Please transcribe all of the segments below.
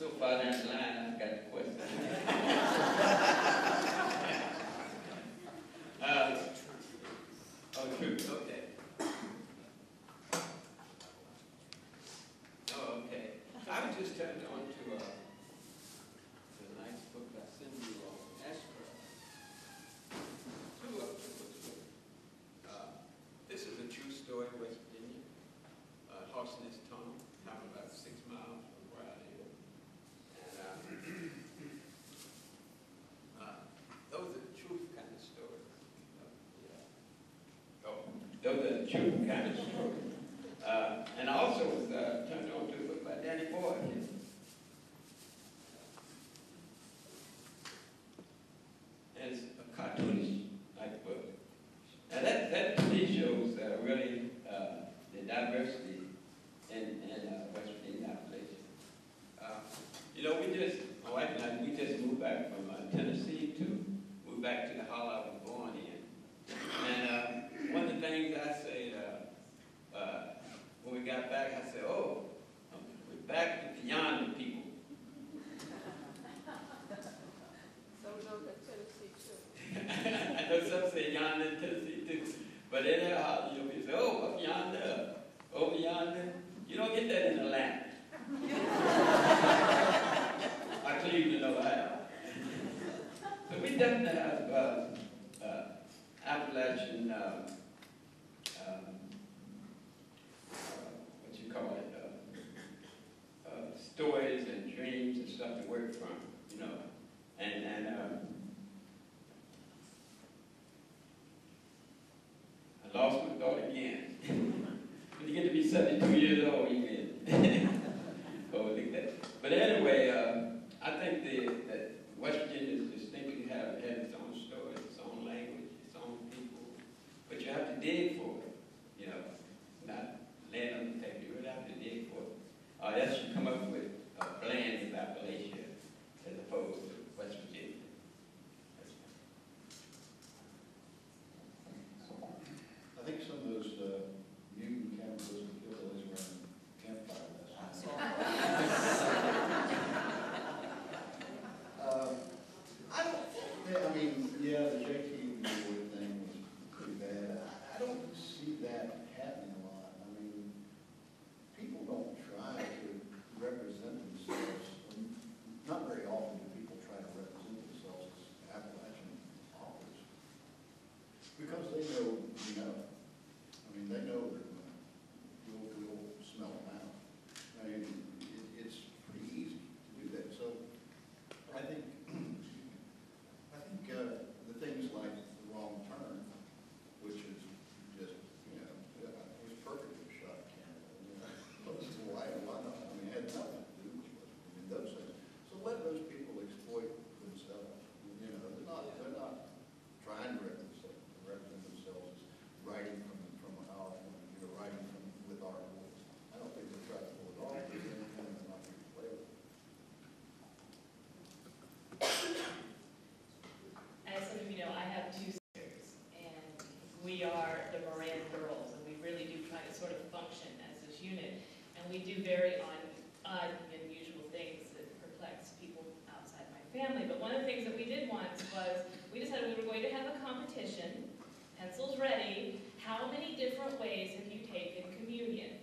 so far down the line, I've got the question. Oh, truth, okay. Oh, okay. I was just turned on to the nice book I sent you on Ashford. Two books. This is a true story in West Virginia. Horseness Tunnel, talking about 6 miles from where I live. And those are the truth kind of stories. Oh, those are the truth kind of stories. And I also was turned on to a book by Danny Boyd. And it's a cartoonish like book. Now that to me shows really the diversity in West Virginia Appalachian. You know, my wife and I, we just moved back from Tennessee to move back to the hollow I was born in. And one of the things I said when we got back, I said, oh, we're back with the yonder people. So we know that Tennessee too. I know some say yonder in Tennessee too. But in there, you know, we say, oh, up yonder, over yonder. You don't get that in Atlanta. Or Cleveland, Ohio. So we definitely have Appalachian, what you call it, stories and dreams and stuff to work from, you know. And I lost my thought again. When you get to be 72 years old, you get oh, look at that. But anyway, I think that West Virginia is distinctly has its own story, its own language, its own people. But you have to dig for it, you know, not land on the table. You really have to dig for it. Else you come up with a blend of Appalachia as opposed to West Virginia. I think some of those mutant cannibalism hillbillies were in campfire last night. I mean, yeah, the JT Wood thing was pretty bad. I don't see that happening a lot. I mean, people don't try to represent themselves. Not very often do people try to represent themselves as Appalachian authors. Because they know, you know. I mean, they know that we'll smell them out. I mean, it's pretty easy to do that. So I think the things like The Wrong Turn, which is just, you know, it was perfectly shot in Canada. You know, why not? I mean, it had nothing to do with those things. So let those people exploit themselves. You know, they're not trying to represent themselves as writing from our point of view, writing with our voice. I don't think they try to pull it off. They're not going to play with it. As some of you know, I have 2 sisters, and we are the Moran girls, and we really do try to sort of function as this unit. And we do very odd and unusual things that perplex people outside my family. But one of the things that we did once was we decided we were going to have a competition, pencils ready. How many different ways have you taken communion?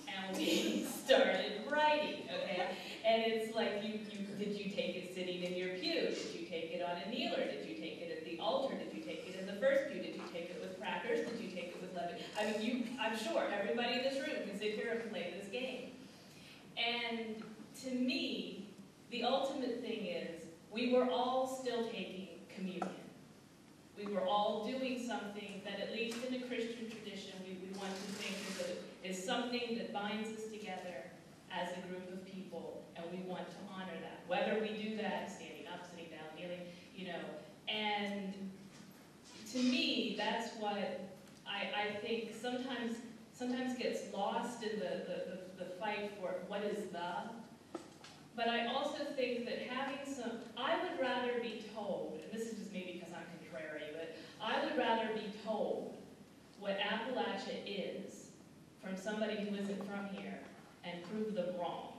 And we started writing, okay? And it's like, did you take it sitting in your pew? Did you take it on a kneeler? Did you take it at the altar? Did you take it in the first pew? Did you take it with crackers? Did you take it with leaven? I mean, I'm sure everybody in this room can sit here and play this game. And to me, the ultimate thing is, we were all still taking communion. We were all doing something that, at least in a Christian tradition, we want to think is something that binds us together as a group of people, and we want to honor that. Whether we do that standing up, sitting down, kneeling, you know. And to me, that's what I think sometimes gets lost in the fight for what is the. But I also think that having I would rather be told, and this is just maybe because I'm contrary, but I would rather be told what Appalachia is from somebody who isn't from here and prove them wrong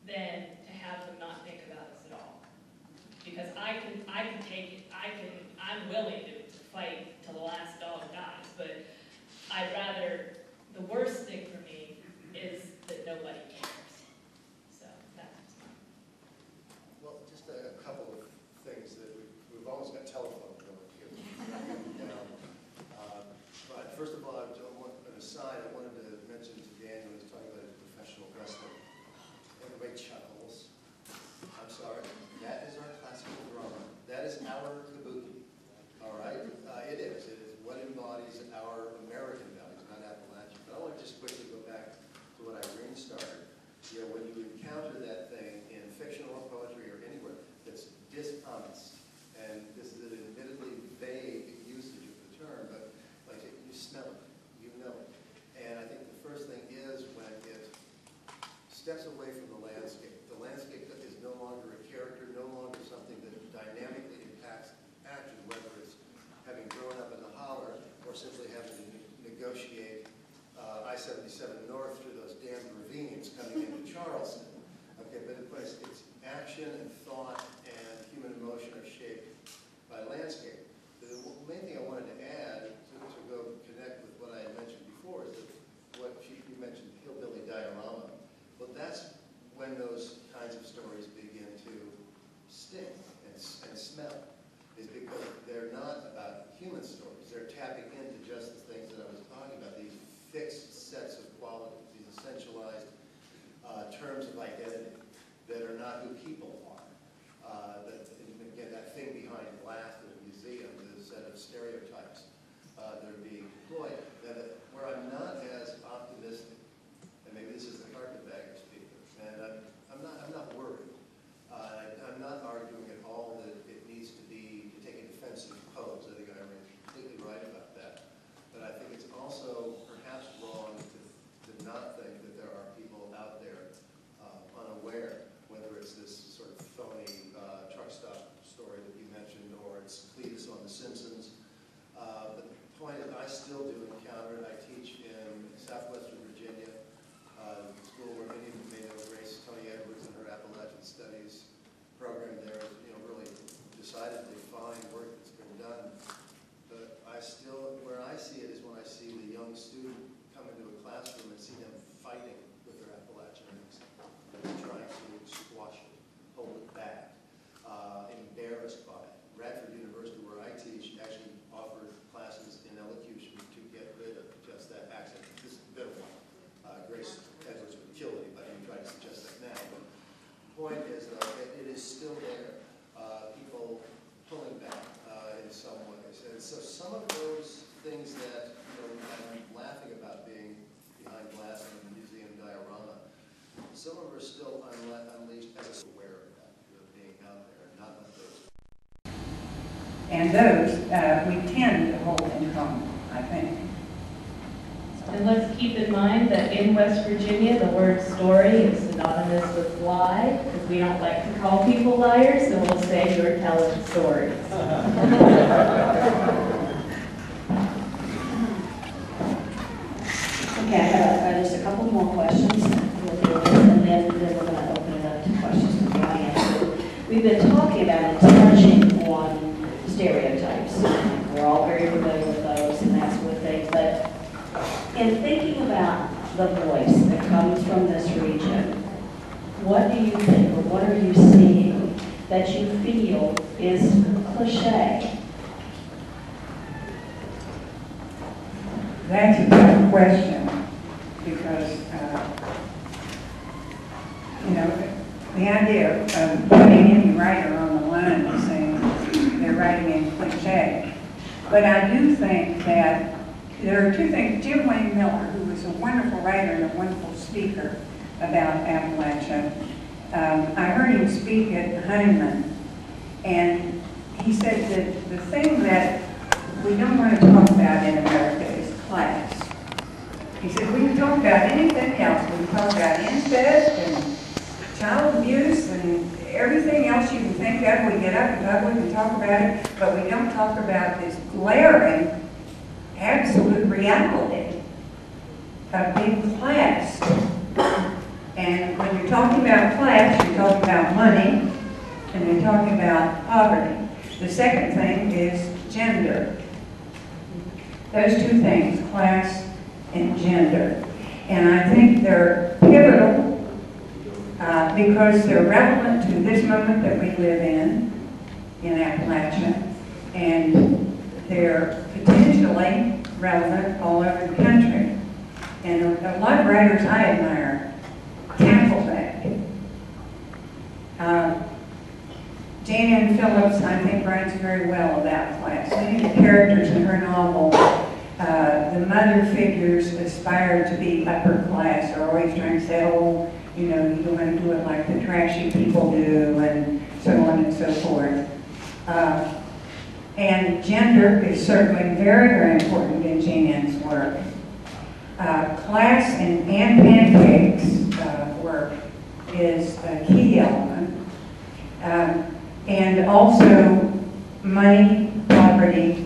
than to have them not think about us at all. Because I can take it, I'm willing to fight till the last dog dies, but I'd rather, the worst thing for me is that nobody cares. So that's mine. Well, just a couple of things that we've almost got telephone going here. Down. But first of all, an aside, I wanted to mention to Daniel, when he's talking about his professional wrestling. Everybody chuckles. I'm sorry. That is our classical drama. That is our kabuki. All right? It is. It is what embodies our American values, not Appalachian. But I want to just quickly go back to what Irene started. You know, when you encounter that thing in fictional or poetry or anywhere that's dishonest, and this is an admittedly vague usage of the term, but like you smell it, you know it. And I think the first thing is when it steps away from the landscape. The landscape is no longer a character, no longer something that dynamically impacts action, whether it's having grown up in the holler or simply having to negotiate I-77 north through those damn ravines coming into Charleston. Okay, but it's action and thought and human emotion are shaped by landscape. The main thing I wanted to add to go connect with what I had mentioned before is that what you mentioned, hillbilly diorama. Well, that's when those kinds of stories begin to sting and smell, is because they're not about human stories. They're tapping into just the things that I was talking about, these fixed sets of qualities, these essentialized terms of identity that are not who people are. Again, that thing behind glass in a museum, the set of stereotypes that are being employed. Where I'm not as optimistic, and maybe this is the carpetbagger speaking, and I'm not worried. I'm not arguing at all that it needs to take a defensive pose. I think Irene's completely right about that. But I think it's also perhaps wrong to not think that there are people out there unaware, whether it's this sort of phony truck stop story that you mentioned, or it's Cletus on The Simpsons. But the point is, I still do encounter it. I teach in southwestern Virginia, the school where many of you may know Grace Tony Edwards and her Appalachian Studies program there is, really decidedly fine work that's been done. But where I see it is when I see the young student come into a classroom and see them fighting with their Appalachian accent, trying to squash it, hold it back, embarrassed by it. Radford University, where I teach, actually offered classes in elocution to get rid of just that accent. This is a bit of one. Grace Edwards would kill anybody who tried to suggest that now. But the point is, it is still there. People pulling back in some ways. And so some of those things that I'm laughing about being behind glass in a museum diorama, some of them are still unleashed as aware of that, being out there and not let those. And those we tend to hold in common, I think. And let's keep in mind that in West Virginia, the word story is synonymous with lie, because we don't like to call people liars, so we'll say you're telling stories. Okay, I have just a couple more questions, and then we're going to open it up to questions from the audience. We've been talking about and touching on stereotypes. We're all very familiar with those and that sort of thing, but in thinking about the voice that comes from this region, what do you think, or what are you seeing that you feel is cliche? That's a tough question because, the idea of putting any writer on the line is saying they're writing in cliche. But I do think that there are two things. Jim Wayne Miller, who was a wonderful writer and a wonderful speaker about Appalachia, I heard him speak at Honeyman, and he said that the thing that we don't want to talk about in America is class. He said we can talk about anything else. We can talk about incest and child abuse and everything else you can think of. We get up in public and talk about it, but we don't talk about this glaring absolute reality of being class. And when you're talking about class, you're talking about money, and you're talking about poverty. The second thing is gender. Those two things, class and gender. And I think they're pivotal because they're relevant to this moment that we live in Appalachia, and they're potentially relevant all over the country. And a lot of writers I admire tackle that. Jane Ann Phillips, I think, writes very well about class. Many of the characters in her novel, the mother figures aspire to be upper class, are always trying to say, oh, you know, you don't want to do it like the trashy people do, and so on and so forth. And gender is certainly very, very important in Jane Ann's work. Class and pancakes work is a key element. And also money, poverty,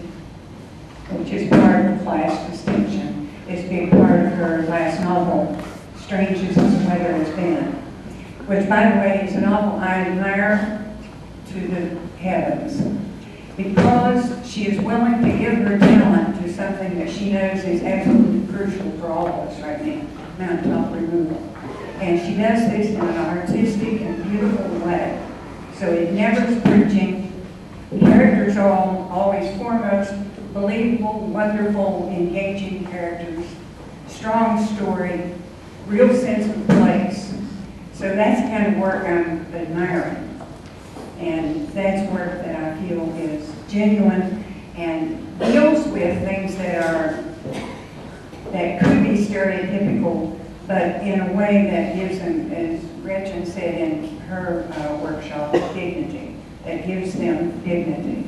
which is part of the class distinction, is a big part of her last novel, Strange as This Weather Has Been, which, by the way, is a novel I admire to the heavens, because she is willing to give her talent to something that she knows is absolutely crucial for all of us right now, mountaintop removal. And she does this in an artistic and beautiful way. So it never is preaching. The characters are always foremost believable, wonderful, engaging characters, strong story, real sense of place. So that's the kind of work I'm admiring. And that's work that I feel is genuine and deals with things that could be stereotypical, but in a way that gives them, as Gretchen said in her workshop, dignity, that gives them dignity.